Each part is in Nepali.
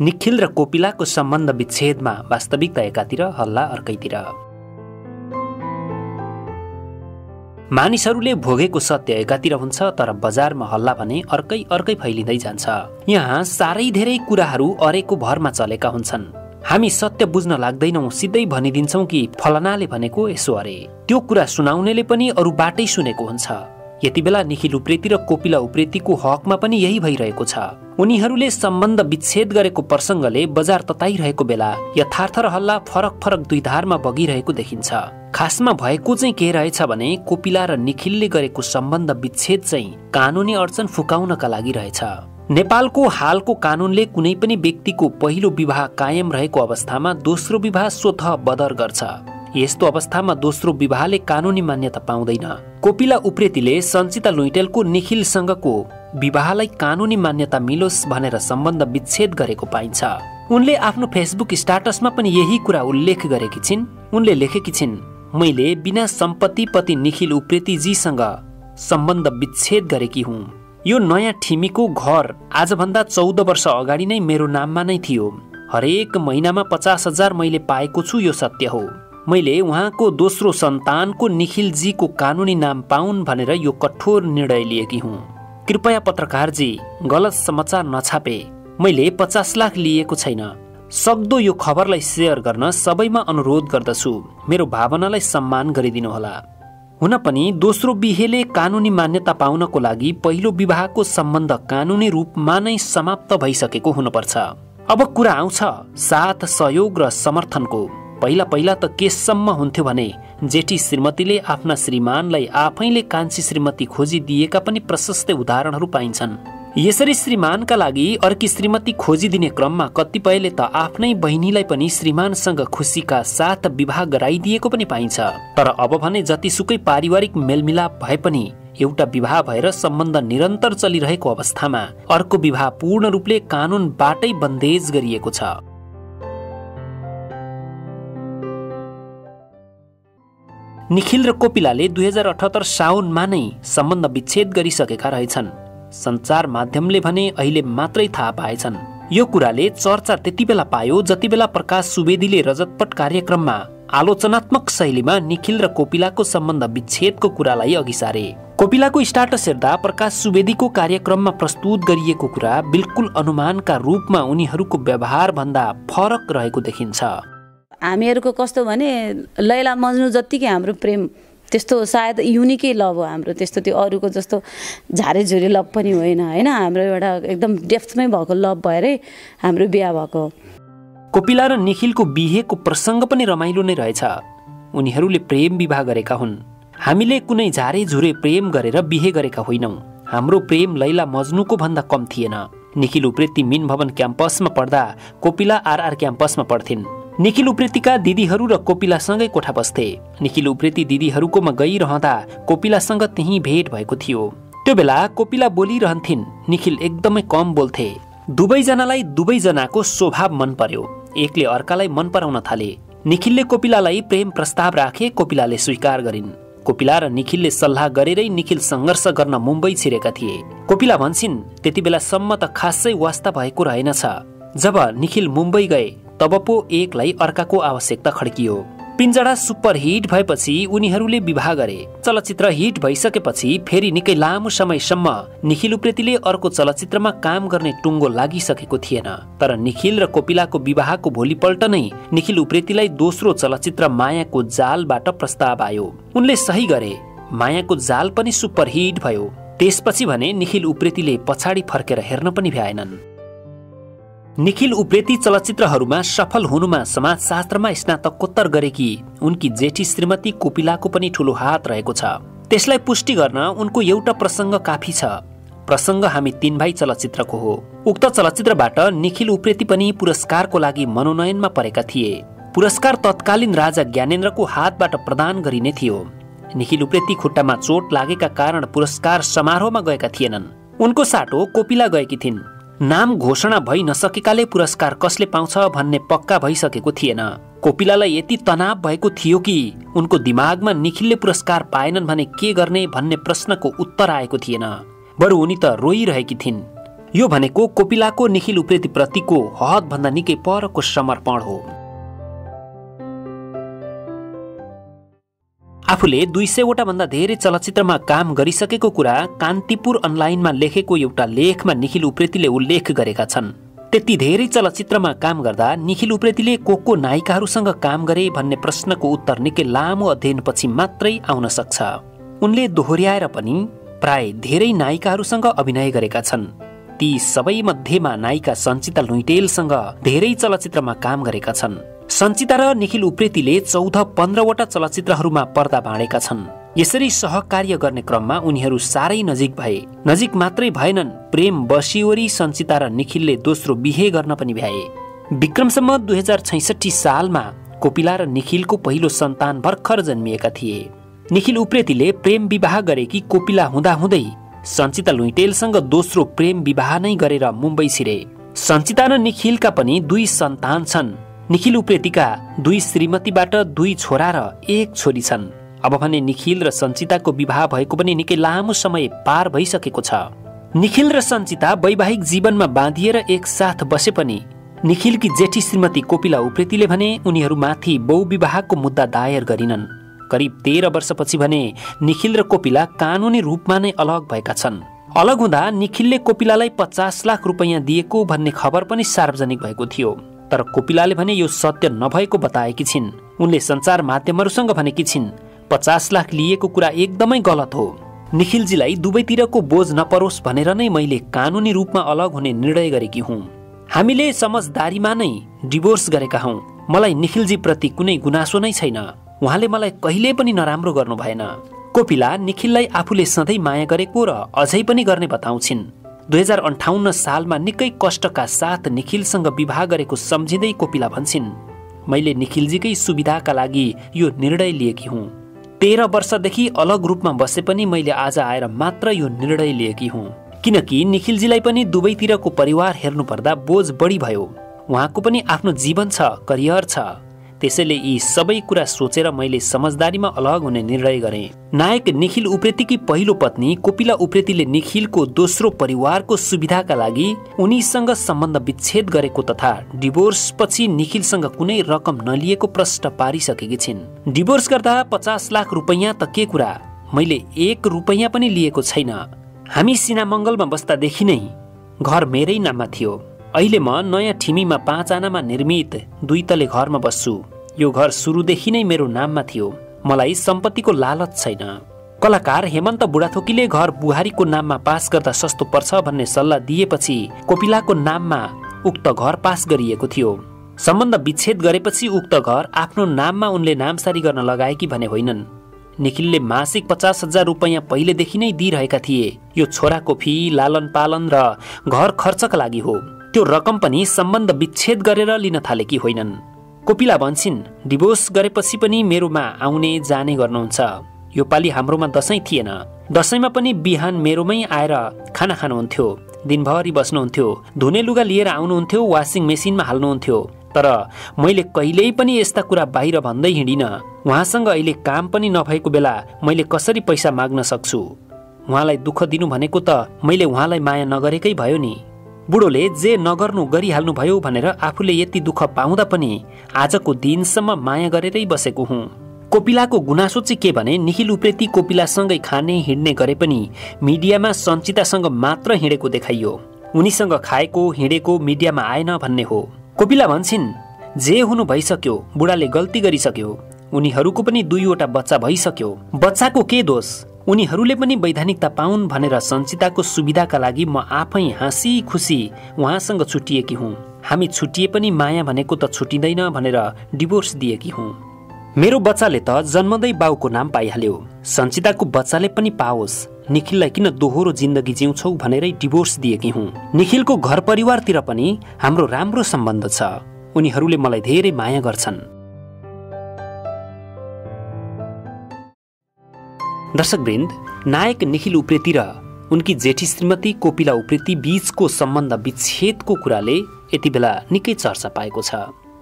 निखिल र कोपिलाको सम्बन्ध विच्छेदमा वास्तविकता एकातिर, हल्ला अर्कैतिर। मानिसहरूले भोगेको सत्य एकातिर हुन्छ, तर बजारमा हल्ला भने अर्कै फैलिँदै जान्छ। यहाँ साह्रै धेरै कुराहरू अरेको भरमा चलेका हुन्छन्। हामी सत्य बुझ्न लाग्दैनौँ, सिधै भनिदिन्छौँ कि फलनाले भनेको यसो अरे। त्यो कुरा सुनाउनेले पनि अरू बाटै सुनेको हुन्छ। यति बेला निखिल उप्रेती र कोपिला उप्रेतीको हकमा पनि यही भइरहेको छ। उनीहरूले सम्बन्ध विच्छेद गरेको प्रसङ्गले बजार तताइरहेको बेला यथार्थ र हल्ला फरक दुई धारमा बगिरहेको देखिन्छ। खासमा भएको चाहिँ के रहेछ भने कोपिला र निखिलले गरेको सम्बन्ध विच्छेद चाहिँ कानुनी अडचन फुकाउनका लागि रहेछ। नेपालको हालको कानुनले कुनै पनि व्यक्तिको पहिलो विवाह कायम रहेको अवस्थामा दोस्रो विवाह स्वतः बदर गर्छ। यस्तो अवस्थामा दोस्रो विवाहले कानुनी मान्यता पाउँदैन। कोपिला उप्रेतीले सञ्चिता लुइटेलको निखिलसँगको विवाहलाई कानुनी मान्यता मिलोस् भनेर सम्बन्ध विच्छेद गरेको पाइन्छ। उनले आफ्नो फेसबुक स्टाटसमा पनि यही कुरा उल्लेख गरेकी छिन्। उनले लेखेकी छिन्, मैले बिना सम्पत्ति पति निखिल उप्रेतीजीसँग सम्बन्ध विच्छेद गरेकी हुँ। यो नयाँ ठिमीको घर आजभन्दा 14 वर्ष अगाडि नै मेरो नाममा नै थियो। हरेक महिनामा 50,000 मैले पाएको छु, यो सत्य हो। मैले उहाँको दोस्रो सन्तानको निखिलजीको कानुनी नाम पाउन् भनेर यो कठोर निर्णय लिएकी हुँ। कृपया पत्रकारजी गलत समाचार नछापे। मैले 50 लाख लिएको छैन। सक्दो यो खबरलाई सेयर गर्न सबैमा अनुरोध गर्दछु। मेरो भावनालाई सम्मान गरिदिनुहोला। हुन पनि दोस्रो बिहेले कानुनी मान्यता पाउनको लागि पहिलो विवाहको सम्बन्ध कानुनी रूपमा नै समाप्त भइसकेको हुनुपर्छ। अब कुरा आउँछ साथ, सहयोग र समर्थनको। पहिला त केससम्म हुन्थ्यो भने जेठी श्रीमतीले आफ्ना श्रीमानलाई आफैले कान्छी श्रीमती खोजिदिएका पनि प्रशस्त उदाहरणहरू पाइन्छन्। यसरी श्रीमानका लागि अर्की श्रीमती खोजिदिने क्रममा कतिपयले त आफ्नै बहिनीलाई पनि श्रीमानसँग खुसीका साथ विवाह गराइदिएको पनि पाइन्छ। तर अब भने जतिसुकै पारिवारिक मेलमिलाप भए पनि एउटा विवाह भएर सम्बन्ध निरन्तर चलिरहेको अवस्थामा अर्को विवाह पूर्ण रूपले कानुनबाटै बन्देज गरिएको छ। निखिल र कोपिलाले 2078 साउनमा नै सम्बन्ध विच्छेद गरिसकेका रहेछन्। सञ्चार माध्यमले भने अहिले मात्रै थाहा पाएछन्। यो कुराले चर्चा त्यति बेला पायो जति बेला प्रकाश सुवेदीले रजतपट कार्यक्रममा आलोचनात्मक शैलीमा निखिल र कोपिलाको सम्बन्ध विच्छेदको कुरालाई अघि सारे। कोपिलाको स्टाटस हेर्दा प्रकाश सुवेदीको कार्यक्रममा प्रस्तुत गरिएको कुरा बिल्कुल अनुमानका रूपमा उनीहरूको व्यवहार भन्दा फरक रहेको देखिन्छ। हामीहरूको कस्तो भने लैला मजनु जत्तिकै हाम्रो प्रेम त्यस्तो सायद युनिकै लभ हो हाम्रो। त्यस्तो त्यो अरूको जस्तो झारेझुरे लभ पनि होइन होइन। हाम्रो एउटा एकदम डेप्थमै भएको लभ भएरै हाम्रो बिहा भएको। कोपिला र निखिलको बिहेको प्रसङ्ग पनि रमाइलो नै रहेछ। उनीहरूले प्रेम विवाह गरेका हुन्। हामीले कुनै झारेझुरे प्रेम गरेर बिहे गरेका होइनौँ। हाम्रो प्रेम लैला मजनुको भन्दा कम थिएन। निखिल उप्रेती मिन भवन क्याम्पसमा पढ्दा कोपिला आरआर क्याम्पसमा पढ्थिन्। निखिल उप्रेतीका दिदीहरू र कोपिलासँगै कोठा बस्थे। निखिल उप्रेती दिदीहरूकोमा गइरहँदा कोपिलासँग त्यही भेट भएको थियो। त्यो बेला कोपिला बोलिरहन्थिन्, निखिल एकदमै कम बोल्थे। दुवैजनालाई दुवैजनाको स्वभाव मन पर्यो। एकले अर्कालाई मन पराउन थाले। निखिलले कोपिलालाई प्रेम प्रस्ताव राखे, कोपिलाले स्वीकार गरिन्। कोपिला र निखिलले सल्लाह गरेरै निखिल सङ्घर्ष गर्न मुम्बई छिरेका थिए। कोपिला भन्छन्, त्यति बेलासम्म त खासै वास्ता भएको रहेनछ। जब निखिल मुम्बई गए तब पो एकलाई अर्काको आवश्यकता खड्कियो। पिञ्जडा सुपर हिट भएपछि उनीहरूले विवाह गरे। चलचित्र हिट भइसकेपछि फेरि निकै लामो समयसम्म निखिल उप्रेतीले अर्को चलचित्रमा काम गर्ने टुङ्गो लागिसकेको थिएन। तर निखिल र कोपिलाको विवाहको भोलिपल्ट नै निखिल उप्रेतीलाई दोस्रो चलचित्र मायाको जालबाट प्रस्ताव आयो। उनले सही गरे। मायाको जाल पनि सुपर हिट भयो। त्यसपछि भने निखिल उप्रेतीले पछाडि फर्केर हेर्न पनि भ्याएनन्। निखिल उप्रेती चलचित्रहरूमा सफल हुनुमा समाजशास्त्रमा स्नातकोत्तर गरेकी उनकी जेठी श्रीमती कोपिलाको पनि ठूलो हात रहेको छ। त्यसलाई पुष्टि गर्न उनको एउटा प्रसङ्ग काफी छ। प्रसङ्ग हामी तीन भाइ चलचित्रको हो। उक्त चलचित्रबाट निखिल उप्रेती पनि पुरस्कारको लागि मनोनयनमा परेका थिए। पुरस्कार तत्कालीन राजा ज्ञानेन्द्रको हातबाट प्रदान गरिने थियो। निखिल उप्रेती खुट्टामा चोट लागेका कारण पुरस्कार समारोहमा गएका थिएनन्। उनको साटो कोपिला गएकी थिइन्। नाम घोषणा भइ नसकेकाले पुरस्कार कसले पाउँछ भन्ने पक्का भइसकेको थिएन। कोपिलालाई यति तनाव भएको थियो कि उनको दिमागमा निखिलले पुरस्कार पाएनन् भने के गर्ने भन्ने प्रश्नको उत्तर आएको थिएन। बरु उनी त रोइरहेकी थिइन्। यो भनेको कोपिलाको निखिल उप्रेती प्रतिको हदभन्दा निकै परको समर्पण हो। आफूले 200 वटा धेरै चलचित्रमा काम गरिसकेको कुरा कान्तिपुर अनलाइनमा लेखेको एउटा लेखमा निखिल उप्रेतीले उल्लेख गरेका छन्। त्यति धेरै चलचित्रमा काम गर्दा निखिल उप्रेतीले को नायिकाहरूसँग काम गरे भन्ने प्रश्नको उत्तर निकै लामो अध्ययनपछि मात्रै आउन सक्छ। उनले दोहोर्याएर पनि प्राय धेरै नायिकाहरूसँग अभिनय गरेका छन्। ती सबै मध्येमा नायिका सञ्चिता लुइटेलसँग धेरै चलचित्रमा काम गरेका छन्। सञ्चिता र निखिल उप्रेतीले 14-15 वटा चलचित्रहरूमा पर्दा बाँडेका छन्। यसरी सहकार्य गर्ने क्रममा उनीहरू साह्रै नजिक भए। नजिक मात्रै भएनन्, प्रेम बसिओरी सञ्चिता र निखिलले दोस्रो बिहे गर्न पनि भ्याए। विक्रमसम्म 2066 सालमा कोपिला र निखिलको पहिलो सन्तान भर्खर जन्मिएका थिए। निखिल उप्रेतीले प्रेम विवाह गरेकी कोपिला हुँदाहुँदै सञ्चिता लुइटेलसँग दोस्रो प्रेम विवाह नै गरेर मुम्बई छिरे। सञ्चिता र निखिलका पनि 2 सन्तान छन्। निखिल उप्रेतीका 2 श्रीमतीबाट 2 छोरा र 1 छोरी छन्। अब भने निखिल र सञ्चिताको विवाह भएको पनि निकै लामो समय पार भइसकेको छ। निखिल र सञ्चिता वैवाहिक जीवनमा बाँधिएर एकसाथ बसे पनि निखिलकी जेठी श्रीमती कोपिला उप्रेतीले भने उनीहरूमाथि बहुविवाहको मुद्दा दायर गरिनन्। करिब 13 वर्षपछि भने निखिल र कोपिला कानुनी रूपमा नै अलग भएका छन्। अलग हुँदा निखिलले कोपिलालाई 50 लाख रुपैयाँ दिएको भन्ने खबर पनि सार्वजनिक भएको थियो। तर कोपिलाले भने यो सत्य नभएको बताएकी छिन्। उनले सञ्चार माध्यमहरूसँग भनेकी छिन् 50 लाख लिएको कुरा एकदमै गलत हो। निखिलजीलाई दुवैतिरको बोझ नपरोस् भनेर नै मैले कानुनी रूपमा अलग हुने निर्णय गरेकी हुँ। हामीले समझदारीमा नै डिभोर्स गरेका हौं। मलाई निखिलजी प्रति कुनै गुनासो नै छैन। उहाँले मलाई कहिले पनि नराम्रो गर्नु भएन। कोपिला निखिललाई आफूले सधैँ माया गरेको र अझै पनि गर्ने बताउँछिन्। 2058 सालमा निकै कष्टका साथ निखिलसँग विवाह गरेको सम्झिँदै कोपिला भन्छिन्, मैले निखिलजीकै सुविधाका लागि यो निर्णय लिएकी हुँ। 13 वर्षदेखि अलग रूपमा बसे पनि मैले आज आएर मात्र यो निर्णय लिएकी हुँ। किनकि निखिलजीलाई पनि दुवैतिरको परिवार हेर्नुपर्दा बोझ बढी भयो। उहाँको पनि आफ्नो जीवन छ, करियर छ। त्यसैले यी सबै कुरा सोचेर मैले समझदारीमा अलग हुने निर्णय गरेँ। नायक निखिल उप्रेतीकी पहिलो पत्नी कोपिला उप्रेतीले निखिलको दोस्रो परिवारको सुविधाका लागि उनीसँग सम्बन्ध विच्छेद गरेको तथा डिभोर्स पछि निखिलसँग कुनै रकम नलिएको प्रश्न पारिसकेकी छिन्। डिभोर्स गर्दा 50 लाख रुपैयाँ त के कुरा, मैले 1 रुपैयाँ पनि लिएको छैन। हामी सिनामङ्गलमा बस्दादेखि नै घर मेरै नाममा थियो। अहिले म नयाँ ठिमीमा 5 आनामा निर्मित 2 तले घरमा बस्छु। यो घर सुरुदेखि नै मेरो नाममा थियो। मलाई सम्पत्तिको लालच छैन। कलाकार हेमन्त बुढाथोकीले घर बुहारीको नाममा पास गर्दा सस्तो पर्छ भन्ने सल्लाह दिएपछि कोपिलाको नाममा उक्त घर पास गरिएको थियो। सम्बन्ध विच्छेद गरेपछि उक्त घर आफ्नो नाममा उनले नामसारी गर्न लगाएकी भने होइनन्। निखिलले मासिक 50,000 रुपैयाँ पहिलेदेखि नै दिइरहेका थिए। यो छोराको फी, लालन पालन र घर खर्चका लागि हो। त्यो रकम पनि सम्बन्ध विच्छेद गरेर लिन थालेकी होइनन्। कोपिला भन्छिन्, डिभोर्स गरेपछि पनि मेरोमा आउने जाने गर्नुहुन्छ। यो पालि हाम्रोमा दशैं थिएन। दशैंमा पनि बिहान मेरोमै आएर खाना खानुहुन्थ्यो। दिनभरि बस्नुहुन्थ्यो। धुने लुगा लिएर आउनुहुन्थ्यो, वासिङ मेसिनमा हाल्नुहुन्थ्यो। तर मैले कहिल्यै पनि यस्ता कुरा बाहिर भन्दै हिँडिन। उहाँसँग अहिले काम पनि नभएको बेला मैले कसरी पैसा माग्न सक्छु? उहाँलाई दुःख दिनु भनेको त मैले उहाँलाई माया नगरेकै भयो नि। बुढोले जे नगर्नु गरिहाल्नु भयो भनेर आफूले यति दुःख पाउँदा पनि आजको दिनसम्म माया गरेरै बसेको हुँ। कोपिलाको गुनासो चाहिँ के भने निखिल उप्रेती कोपिलासँगै खाने हिँड्ने गरे पनि मिडियामा सञ्चितासँग मात्र हिँडेको देखाइयो। उनीसँग खाएको हिँडेको मिडियामा आएन भन्ने हो। कोपिला भन्छिन्, जे हुनु भइसक्यो, बुढाले गल्ती गरिसक्यो। उनीहरूको पनि 2 वटा बच्चा भइसक्यो। बच्चाको के दोष? उनीहरूले पनि वैधानिकता पाउन् भनेर सञ्चिताको सुविधाका लागि म आफै हाँसी खुसी उहाँसँग छुटिएकी हुँ। हामी छुटिए पनि माया भनेको त छुटिँदैन भनेर डिभोर्स दिएकी हुँ। मेरो बच्चाले त जन्मदै बाउको नाम पाइहाल्यो। सञ्चिताको बच्चाले पनि पाओस्। निखिललाई किन दोहोरो जिन्दगी जिउँछौ भनेरै डिभोर्स दिएकी हुँ। निखिलको घर परिवारतिर पनि हाम्रो राम्रो सम्बन्ध छ। उनीहरूले मलाई धेरै माया गर्छन्। दर्शकवृन्द, नायक निखिल उप्रेती र उनकी जेठी श्रीमती कोपिला उप्रेती बीचको सम्बन्ध विच्छेदको कुराले यति बेला निकै चर्चा पाएको छ।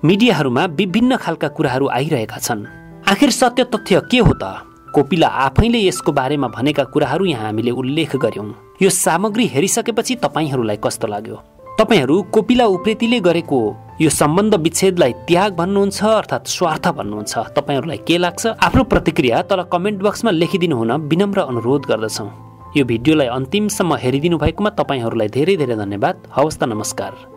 मिडियाहरूमा विभिन्न खालका कुराहरू आइरहेका छन्। आखिर सत्य तथ्य के हो त? कोपिला आफैले यसको बारेमा भनेका कुराहरू यहाँ हामीले उल्लेख गर्यौं। यो सामग्री हेरिसकेपछि तपाईहरूलाई कस्तो लाग्यो? तपाईहरू कोपिला उप्रेतीले गरेको यो सम्बन्ध विच्छेदलाई त्याग भन्नुहुन्छ अर्थात् स्वार्थ भन्नुहुन्छ? तपाईहरूलाई के लाग्छ? आफ्नो प्रतिक्रिया तल कमेन्ट बक्समा लेखिदिनु हुन विनम्र अनुरोध गर्दछौँ। यो भिडियोलाई अन्तिमसम्म हेरिदिनु भएकोमा तपाईहरूलाई धेरै धेरै धन्यवाद। हवस् त, नमस्कार।